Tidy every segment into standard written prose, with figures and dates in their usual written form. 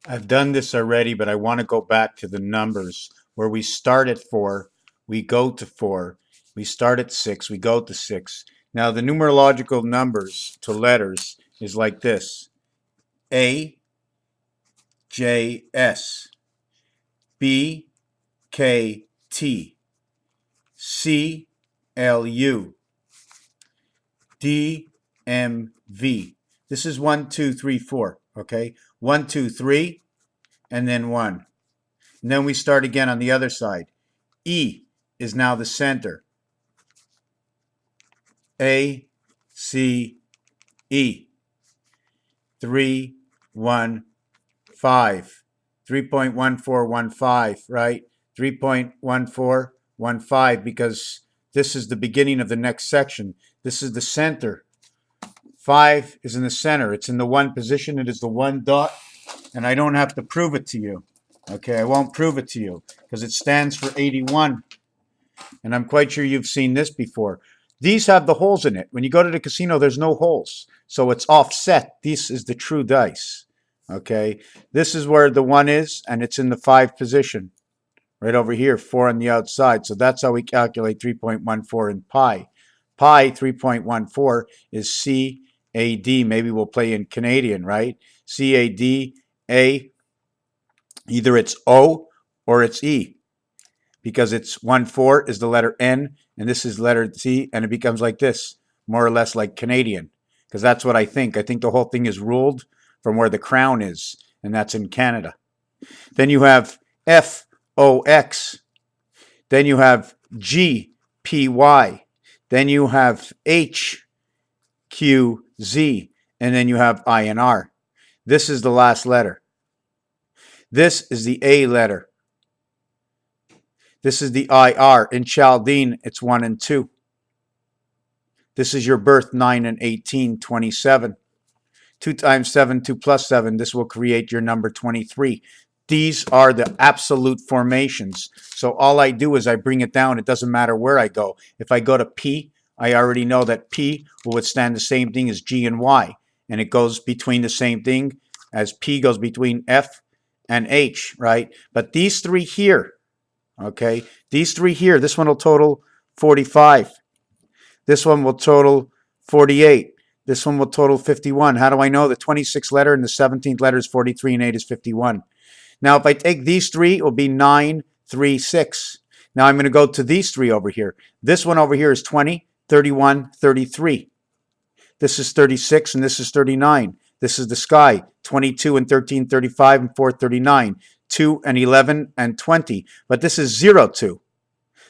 I've done this already, but I want to go back to the numbers where we start at 4, we go to 4, we start at 6, we go to 6. Now, the numerological numbers to letters is like this: A, J, S, B, K, T, C, L, U, D, M, V. This is 1, 2, 3, 4. Okay? 1, 2, 3, and then 1. And then we start again on the other side. E is now the center. A, C, E. 3, 1, 5. 3.1415, right? 3.1415, because this is the beginning of the next section. This is the center. 5 is in the center. It's in the 1 position. It is the 1 dot, and I don't have to prove it to you. Okay, I won't prove it to you because it stands for 81. And I'm quite sure you've seen this before. These have the holes in it. When you go to the casino, there's no holes. So it's offset. This is the true dice. Okay, this is where the 1 is, and it's in the 5 position. Right over here, 4 on the outside. So that's how we calculate 3.14 in pi. Pi, 3.14, is CAD. Maybe we'll play in Canadian, right? CAD, A, either it's O or it's E, because it's 1, 4 is the letter N, and this is letter C, and it becomes like this, more or less like Canadian, because that's what I think. I think the whole thing is ruled from where the crown is, and that's in Canada. Then you have FOX. Then you have GPY. Then you have HQZ, and then you have INR. This is the last letter. This is the A letter. This is the IR. In Chaldean, it's 1 and 2. This is your birth, 9 and 18, 27. 2 times 7, 2 plus 7. This will create your number 23. These are the absolute formations. So all I do is I bring it down. It doesn't matter where I go. If I go to P, I already know that P will withstand the same thing as G and Y. And it goes between the same thing as P goes between F and H, right? But these 3 here, okay, these 3 here, this one will total 45. This one will total 48. This one will total 51. How do I know? The 26th letter and the 17th letter is 43, and 8 is 51. Now, if I take these 3, it will be 9, 3, 6. Now, I'm going to go to these 3 over here. This one over here is 20, 31, 33. This is 36, and this is 39. This is the sky, 22 and 13, 35, and 4, 39. 2 and 11 and 20. But this is 0, 2.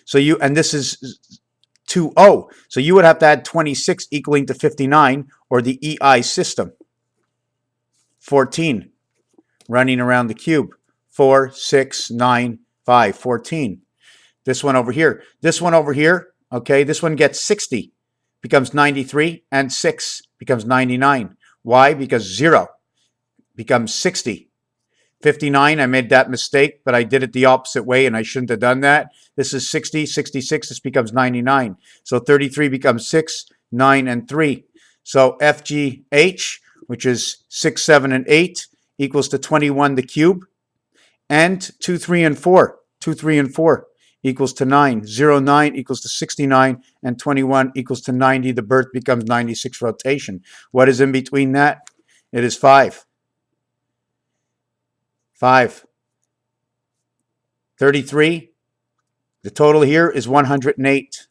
So you, and this is 2, 0. So you would have to add 26 equaling to 59, or the EI system. 14, running around the cube. 4, 6, 9, 5, 14. This one over here. This one over here, okay, this one gets 60, becomes 93, and 6 becomes 99. Why? Because 0 becomes 60. 59, I made that mistake, but I did it the opposite way, and I shouldn't have done that. This is 60, 66, this becomes 99. So 33 becomes 6, 9, and 3. So FGH, which is 6, 7, and 8, equals to 21 the cube. And 2, 3, and 4. 2, 3, and 4 equals to 9. 0, 9 equals to 69, and 21 equals to 90. The birth becomes 96 rotation. What is in between that? It is 5. 5. 33. The total here is 108.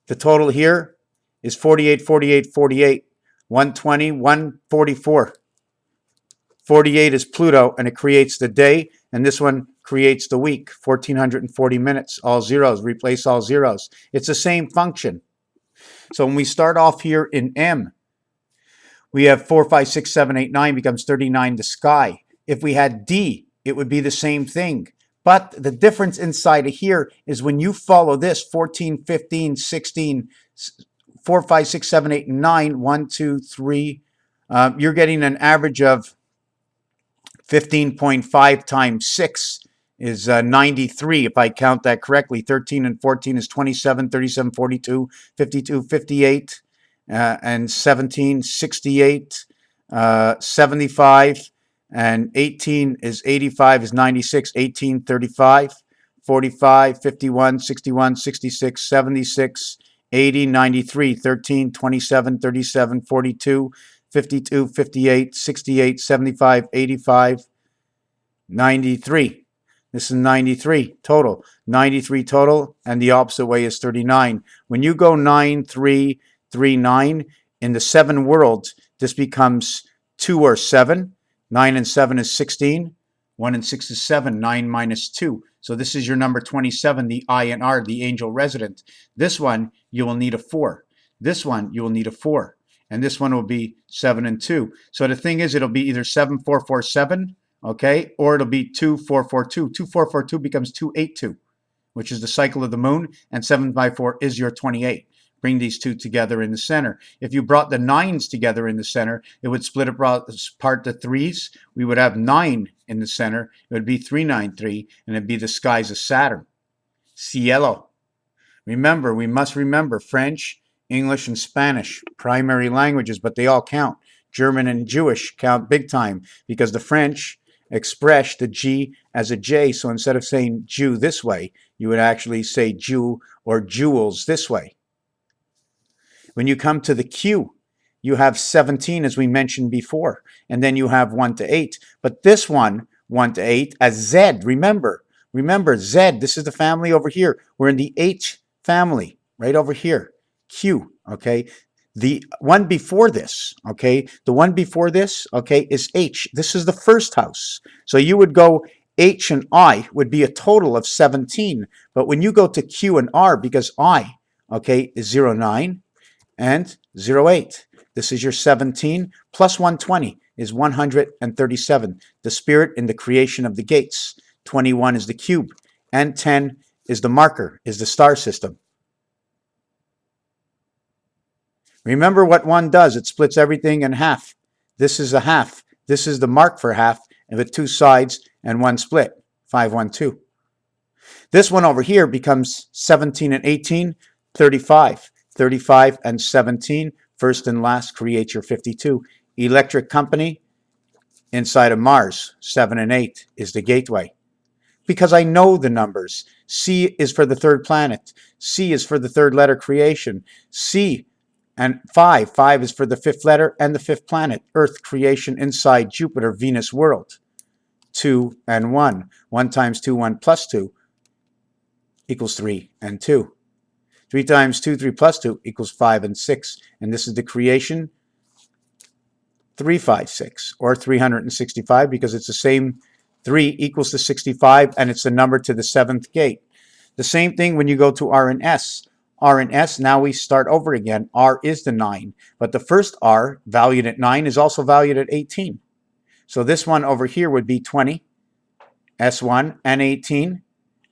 The total here is 48, 48, 48. 120, 144. 48 is Pluto, and it creates the day, and this one creates the week. 1440 minutes, all zeros. Replace all zeros. It's the same function. So when we start off here in M, we have 4, 5, 6, 7, 8, 9 becomes 39, the sky. If we had D, it would be the same thing. But the difference inside of here is when you follow this 14, 15, 16, 4, 5, 6, 7, 8, and 9, 1, 2, 3, you're getting an average of 15.5 times 6 is 93, if I count that correctly. 13 and 14 is 27, 37, 42, 52, 58, and 17, 68, 75, And 18 is 85 is 96, 18, 35, 45, 51, 61, 66, 76, 80, 93, 13, 27, 37, 42, 52, 58, 68, 75, 85, 93. This is 93 total. 93 total, and the opposite way is 39. When you go 9, 3, 3, 9, in the 7 worlds, this becomes 2 or 7. 9 and 7 is 16. 1 and 6 is 7. 9 minus 2. So this is your number 27, the INR, the angel resident. This one, you will need a 4. This one, you will need a 4. And this one will be 7 and 2. So the thing is, it'll be either 7447, okay, or it'll be 2442. 2442 becomes 282, which is the cycle of the moon, and 7 by 4 is your 28. Bring these two together in the center. If you brought the 9s together in the center, it would split apart the 3s. We would have 9 in the center. It would be 393, and it'd be the skies of Saturn. Cielo. Remember, we must remember French, English, and Spanish, primary languages, but they all count. German and Jewish count big time because the French express the G as a J. So instead of saying Jew this way, you would actually say Jew or jewels this way. When you come to the Q, you have 17, as we mentioned before, and then you have 1 to 8. But this one, 1 to 8, as Z, remember Z, this is the family over here. We're in the H family, right over here, Q, okay? The one before this, okay, the one before this, okay, is H. This is the first house. So you would go H and I would be a total of 17. But when you go to Q and R, because I, okay, is 09 and 08, this is your 17 plus 120 is 137. The spirit in the creation of the gates. 21 is the cube, and 10 is the marker, is the star system. Remember what 1 does. It splits everything in half. This is a half. This is the mark for half, and with 2 sides and 1 split. 5, 1, 2. This one over here becomes 17 and 18, 35. 35 and 17, first and last, create your 52. Electric company inside of Mars, 7 and 8 is the gateway. Because I know the numbers. C is for the 3rd planet. C is for the 3rd letter creation. C and 5. 5 is for the 5th letter and the 5th planet. Earth creation inside Jupiter, Venus world. 2 and 1. 1 times 2, 1 plus 2 equals 3 and 2. 3 times 2, 3 plus 2 equals 5 and 6. And this is the creation 356 or 365 because it's the same. 3 equals to 65 and it's the number to the 7th gate. The same thing when you go to R and S. R and S, now we start over again. R is the 9, but the first R valued at 9 is also valued at 18. So this one over here would be 20, S1, and 18,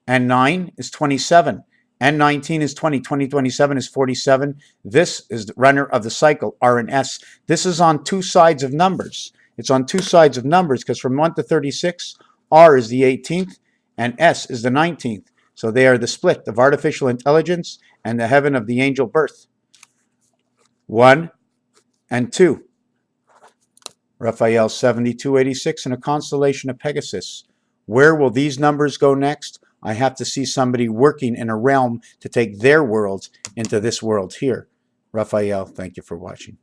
and 9 is 27. And 19 is 20. 27 is 47. This is the runner of the cycle, R and S. This is on 2 sides of numbers. It's on 2 sides of numbers because from 1 to 36, R is the 18th and S is the 19th. So they are the split of artificial intelligence and the heaven of the angel birth. 1 and 2. Raphael 7286 in a constellation of Pegasus. Where will these numbers go next? I have to see somebody working in a realm to take their worlds into this world here. Raphael, thank you for watching.